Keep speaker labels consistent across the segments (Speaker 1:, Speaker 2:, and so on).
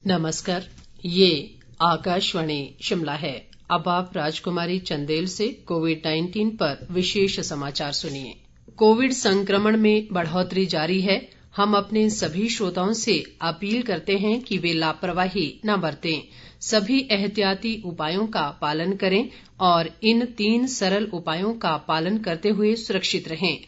Speaker 1: नमस्कार, ये आकाशवाणी शिमला है। अब आप राजकुमारी चंदेल से कोविड-19 पर विशेष समाचार सुनिए। कोविड संक्रमण में बढ़ोतरी जारी है। हम अपने सभी श्रोताओं से अपील करते हैं कि वे लापरवाही न बरतें, सभी एहतियाती उपायों का पालन करें और इन 3 सरल उपायों का पालन करते हुए सुरक्षित रहें।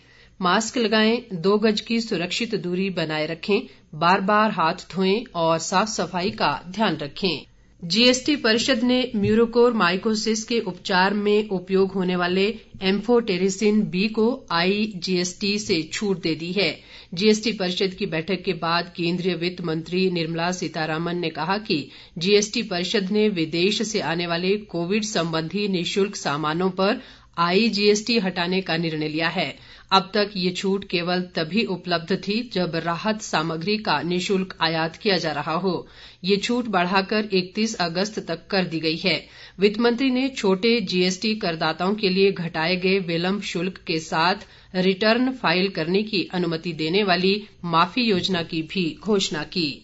Speaker 1: मास्क लगाएं, 2 गज की सुरक्षित दूरी बनाए रखें, बार-बार हाथ धोएं और साफ सफाई का ध्यान रखें। जीएसटी परिषद ने म्यूकोरमाइकोसिस के उपचार में उपयोग होने वाले एम्फोटेरिसिन बी को आईजीएसटी से छूट दे दी है। जीएसटी परिषद की बैठक के बाद केंद्रीय वित्त मंत्री निर्मला सीतारामन ने कहा कि जीएसटी परिषद ने विदेश से आने वाले कोविड संबंधी निःशुल्क सामानों पर आईजीएसटी हटाने का निर्णय लिया है। अब तक ये छूट केवल तभी उपलब्ध थी जब राहत सामग्री का निःशुल्क आयात किया जा रहा हो। ये छूट बढ़ाकर 31 अगस्त तक कर दी गई है। वित्त मंत्री ने छोटे जीएसटी करदाताओं के लिए घटाए गए विलंब शुल्क के साथ रिटर्न फाइल करने की अनुमति देने वाली माफी योजना की भी घोषणा की।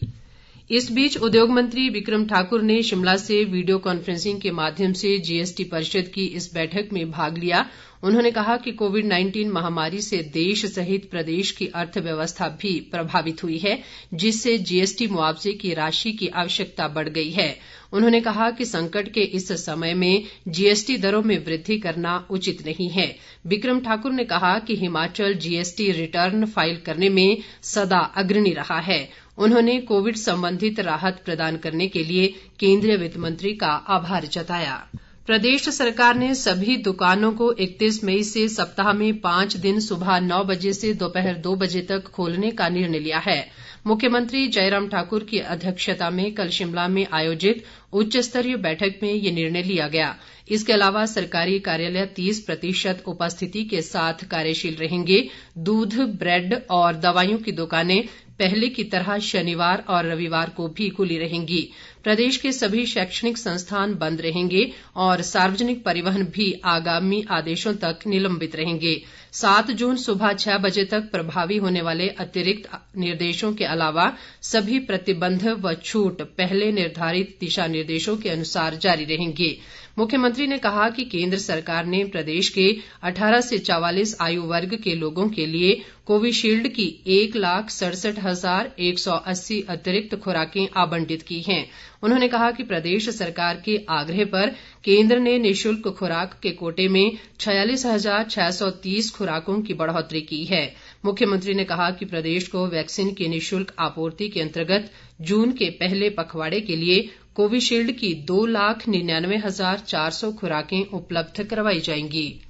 Speaker 1: इस बीच उद्योग मंत्री बिक्रम ठाकुर ने शिमला से वीडियो कॉन्फ्रेंसिंग के माध्यम से जीएसटी परिषद की इस बैठक में भाग लिया। उन्होंने कहा कि कोविड-19 महामारी से देश सहित प्रदेश की अर्थव्यवस्था भी प्रभावित हुई है, जिससे जीएसटी मुआवजे की राशि की आवश्यकता बढ़ गई है। उन्होंने कहा कि संकट के इस समय में जीएसटी दरों में वृद्धि करना उचित नहीं है। बिक्रम ठाकुर ने कहा कि हिमाचल जीएसटी रिटर्न फाइल करने में सदा अग्रणी रहा है। उन्होंने कोविड संबंधित राहत प्रदान करने के लिए केंद्रीय वित्त मंत्री का आभार जताया। प्रदेश सरकार ने सभी दुकानों को 31 मई से सप्ताह में 5 दिन सुबह 9 बजे से दोपहर 2 बजे तक खोलने का निर्णय लिया है। मुख्यमंत्री जयराम ठाकुर की अध्यक्षता में कल शिमला में आयोजित उच्च स्तरीय बैठक में ये निर्णय लिया गया। इसके अलावा सरकारी कार्यालय 30% उपस्थिति के साथ कार्यशील रहेंगे। दूध, ब्रेड और दवाइयों की दुकानें पहले की तरह शनिवार और रविवार को भी खुली रहेंगी। प्रदेश के सभी शैक्षणिक संस्थान बंद रहेंगे और सार्वजनिक परिवहन भी आगामी आदेशों तक निलंबित रहेंगे। 7 जून सुबह 6 बजे तक प्रभावी होने वाले अतिरिक्त निर्देशों के अलावा सभी प्रतिबंध व छूट पहले निर्धारित दिशा निर्देशों के अनुसार जारी रहेंगे। मुख्यमंत्री ने कहा कि केंद्र सरकार ने प्रदेश के 18 से 44 आयु वर्ग के लोगों के लिए कोविशील्ड की 1,67,180 अतिरिक्त खुराकें आवंटित की हैं। उन्होंने कहा कि प्रदेश सरकार के आग्रह पर केंद्र ने निःशुल्क खुराक के कोटे में 46,630 खुराकों की बढ़ोतरी की है। मुख्यमंत्री ने कहा कि प्रदेश को वैक्सीन की निःशुल्क आपूर्ति के अंतर्गत जून के पहले पखवाड़े के लिए कोविशील्ड की 2,99,400 खुराकें उपलब्ध करवाई जाएंगी।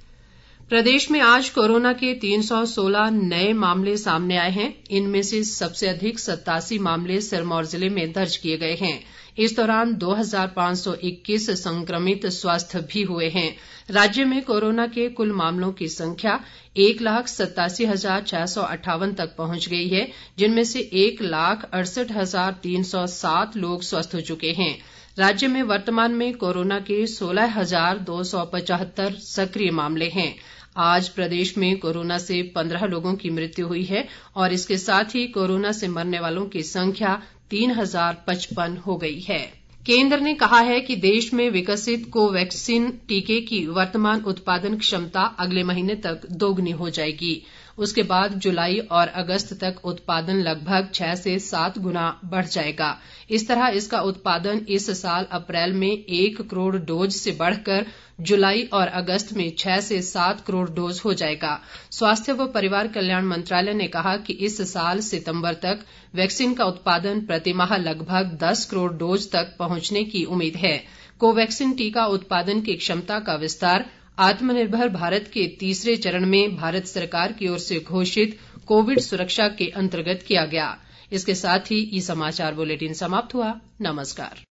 Speaker 1: प्रदेश में आज कोरोना के 316 नए मामले सामने आए हैं। इनमें से सबसे अधिक 87 मामले सिरमौर जिले में दर्ज किए गए हैं। इस दौरान 2,521 संक्रमित स्वस्थ भी हुए हैं। राज्य में कोरोना के कुल मामलों की संख्या 1,87,658 तक पहुंच गई है, जिनमें से 1,68,307 लोग स्वस्थ हो चुके हैं। राज्य में वर्तमान में कोरोना के 16,275 सक्रिय मामले हैं। आज प्रदेश में कोरोना से 15 लोगों की मृत्यु हुई है और इसके साथ ही कोरोना से मरने वालों की संख्या 3,055 हो गई है। केंद्र ने कहा है कि देश में विकसित कोवैक्सीन टीके की वर्तमान उत्पादन क्षमता अगले महीने तक दोगुनी हो जाएगी। उसके बाद जुलाई और अगस्त तक उत्पादन लगभग 6 से 7 गुना बढ़ जाएगा। इस तरह इसका उत्पादन इस साल अप्रैल में 1 करोड़ डोज से बढ़कर जुलाई और अगस्त में 6 से 7 करोड़ डोज हो जाएगा। स्वास्थ्य व परिवार कल्याण मंत्रालय ने कहा कि इस साल सितंबर तक वैक्सीन का उत्पादन प्रतिमाह लगभग 10 करोड़ डोज तक पहुंचने की उम्मीद है। कोवैक्सीन टीका उत्पादन की क्षमता का विस्तार आत्मनिर्भर भारत के तीसरे चरण में भारत सरकार की ओर से घोषित कोविड सुरक्षा के अंतर्गत किया गया। इसके साथ ही ये समाचार बुलेटिन समाप्त हुआ। नमस्कार।